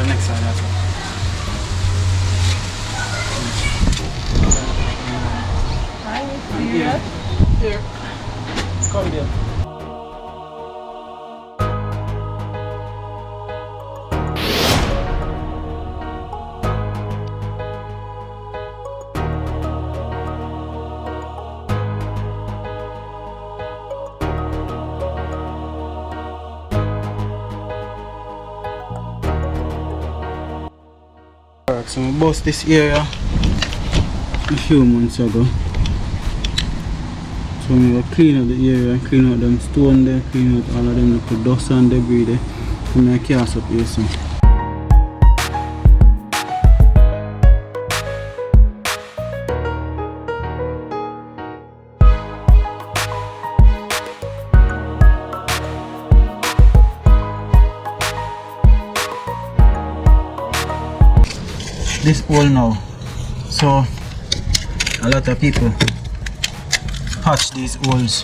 next side as well. Hi, here. Here. Come there. So I bought this area a few months ago. So I'm going to clean out the area, clean out them stone there, clean out all of them little dust and debris there. I'm going to cast up here soon. This hole now, so a lot of people patch these holes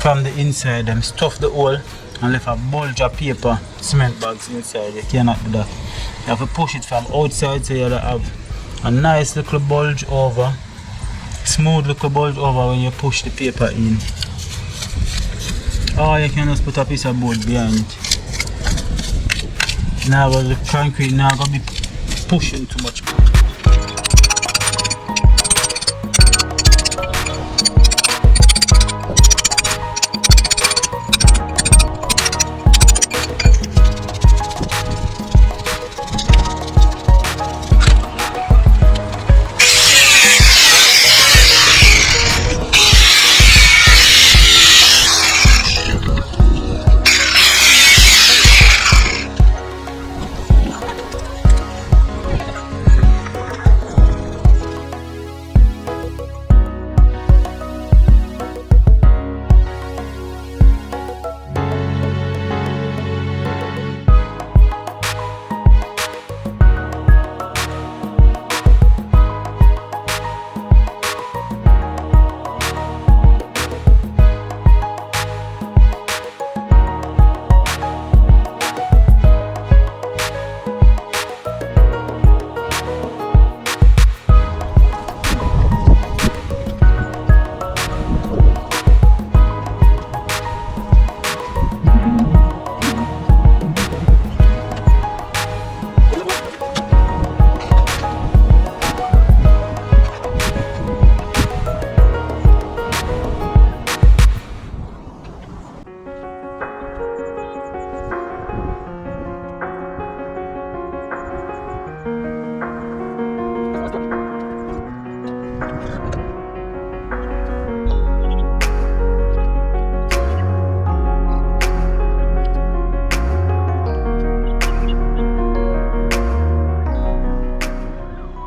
from the inside, them stuff the hole and left a bulge of paper, cement bags inside. You cannot do that. You have to push it from outside, so you have a nice little bulge over, smooth little bulge over when you push the paper in. Or you can just put a piece of board behind it. Now the concrete now gonna be pushing too much.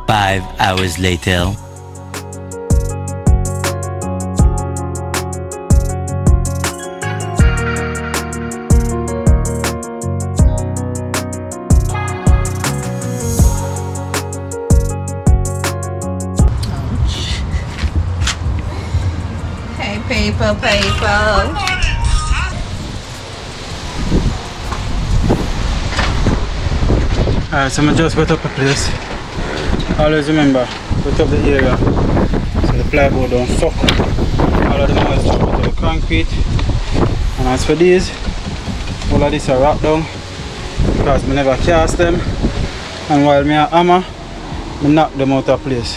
Five hours later. Hey, paper. Alright, so I just wet up a place. Always remember, wet up the area so the plywood don't suck all of the moisture out of the concrete. And as for these, all of this are wrapped down because I never cast them, and while me a hammer, I knock them out of place.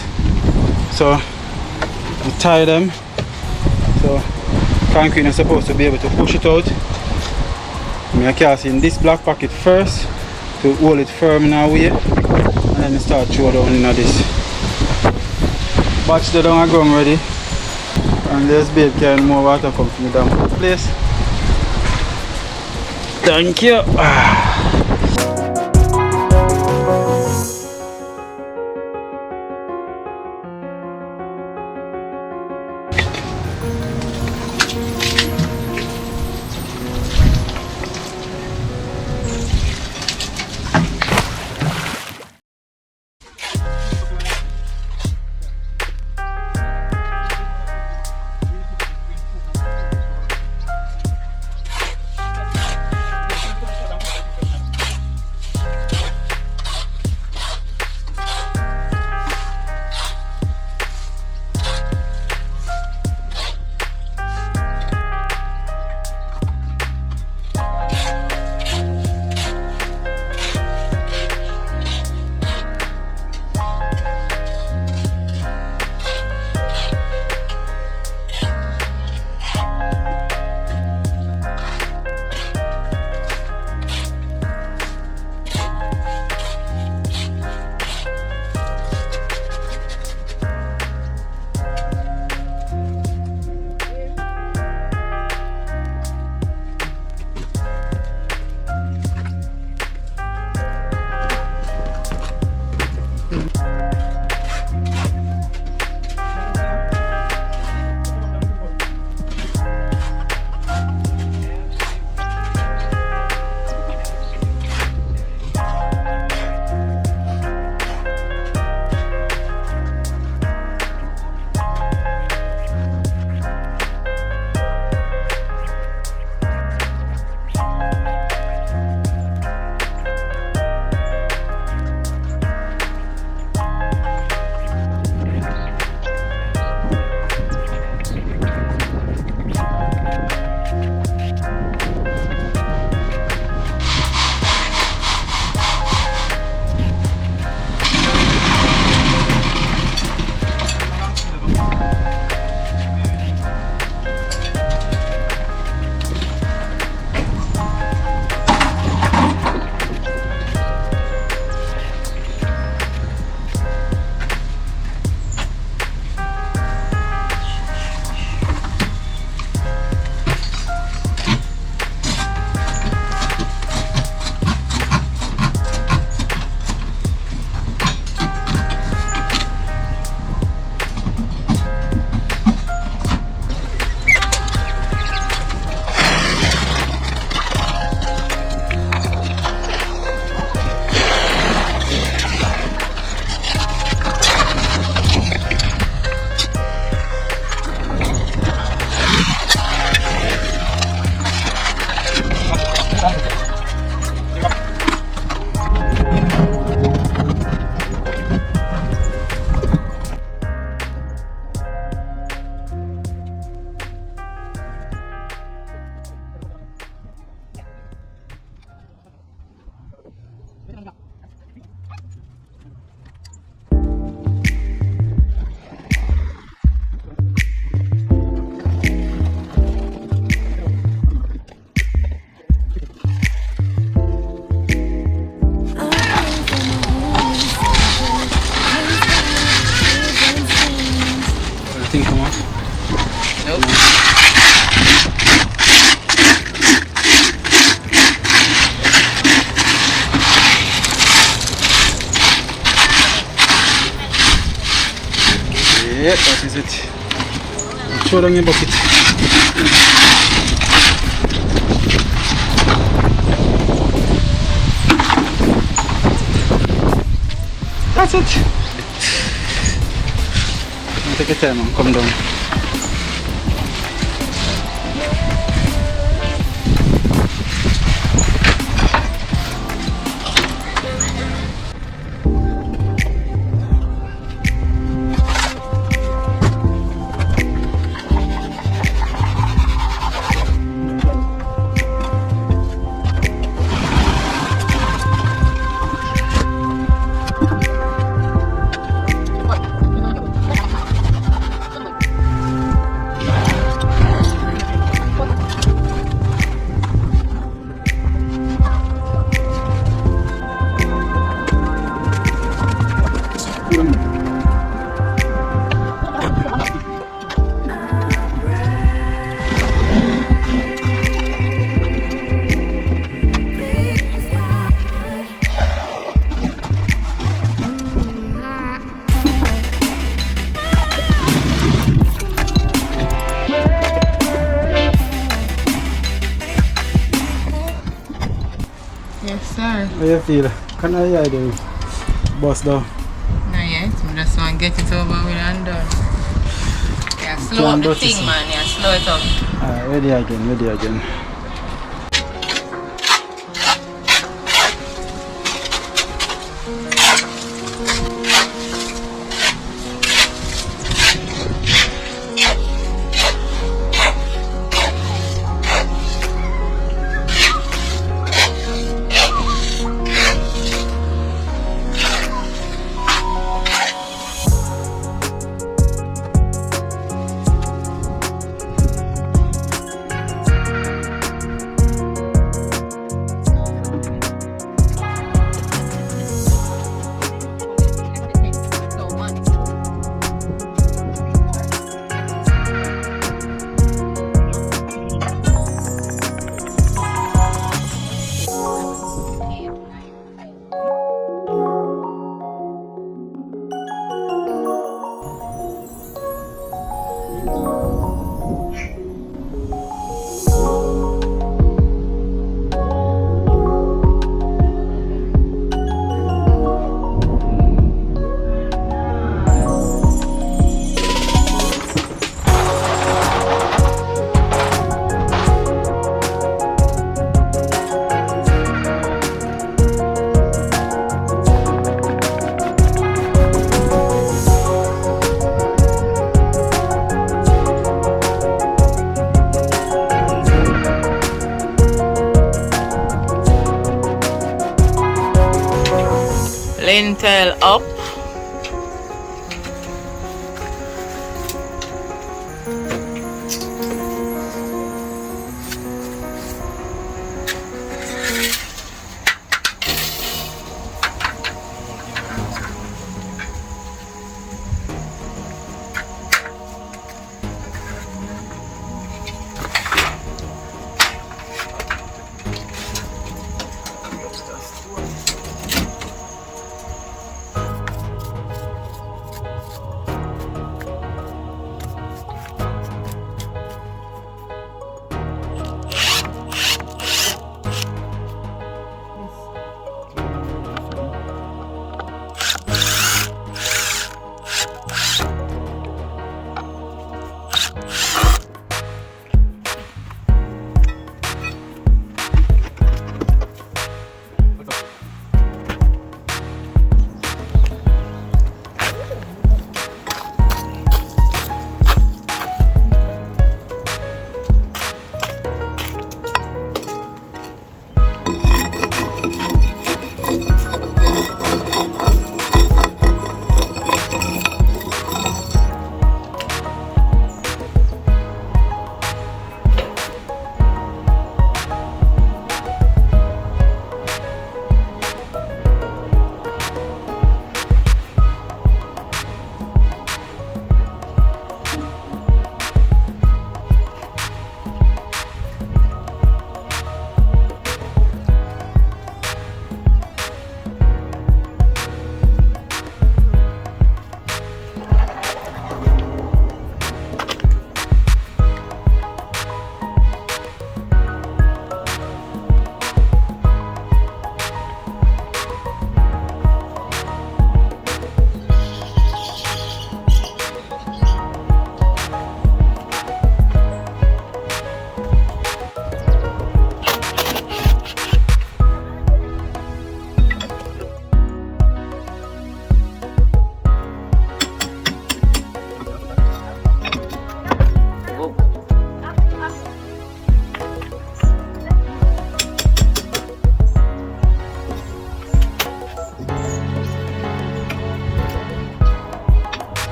So I tie them, so concrete is supposed to be able to push it out. I cast in this black pocket first to hold it firm in our way, and then I start throw down in this. Batch the down a ground ready, and this babe carrying more water come from the damn place. Thank you. Yeah, that is it. Throw down your bucket. That's it. Take your time and come down. Yes, sir. How you feel? Can I hear the bus down? No, yet. I just want to get it over with and done. Yeah, slow up the thing, man. Yeah, slow it up. Ready again, ready again. Lintel up.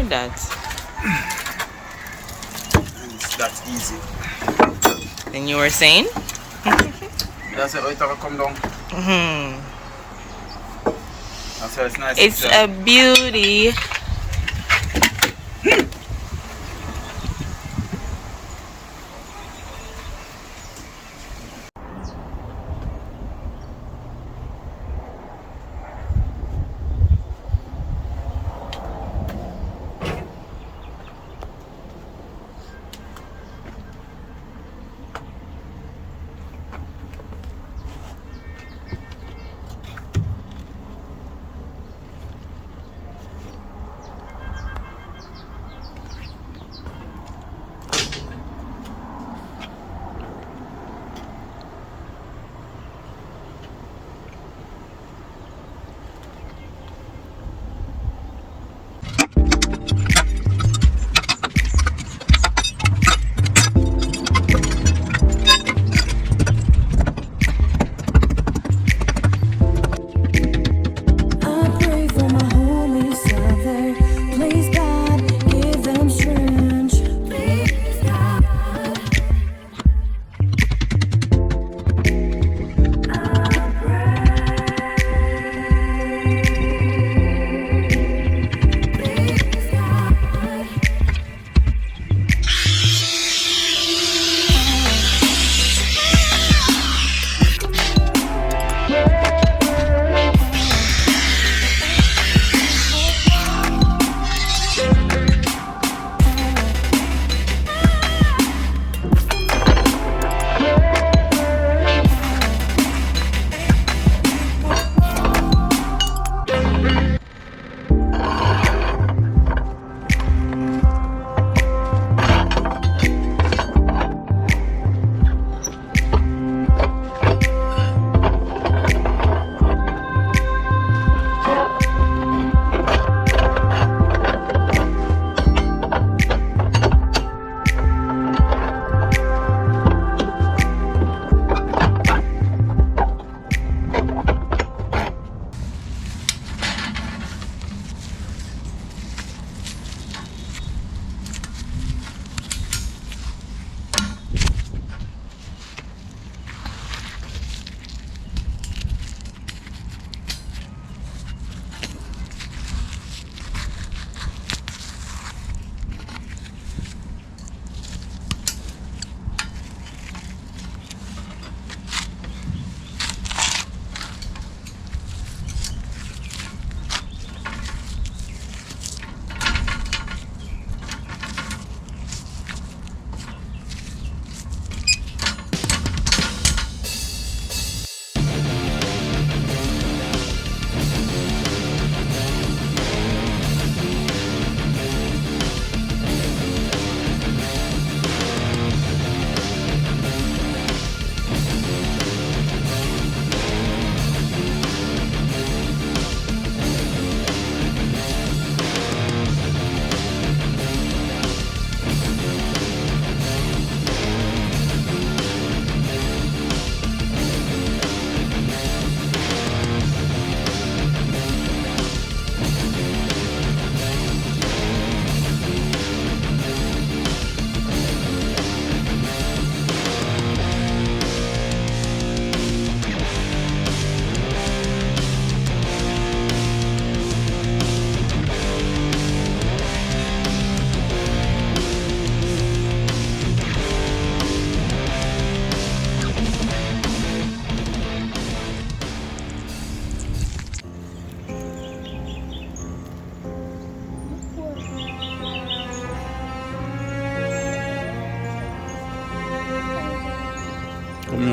with that. It's that easy. Then you were saying? That's it, right? Come down. That's why it's nice. It's a beauty.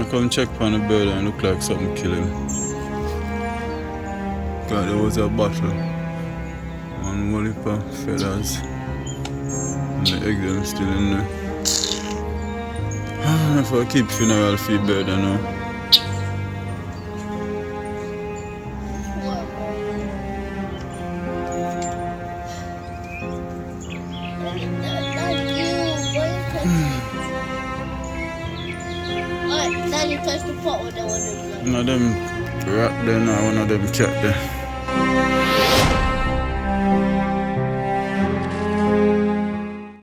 Come check on the bird and look like something kill him. God, there was a battle. One whole heap of feathers. And the egg them still in there. If I keep funeral feed bird, I know. One of them rat there now, one of them cat there.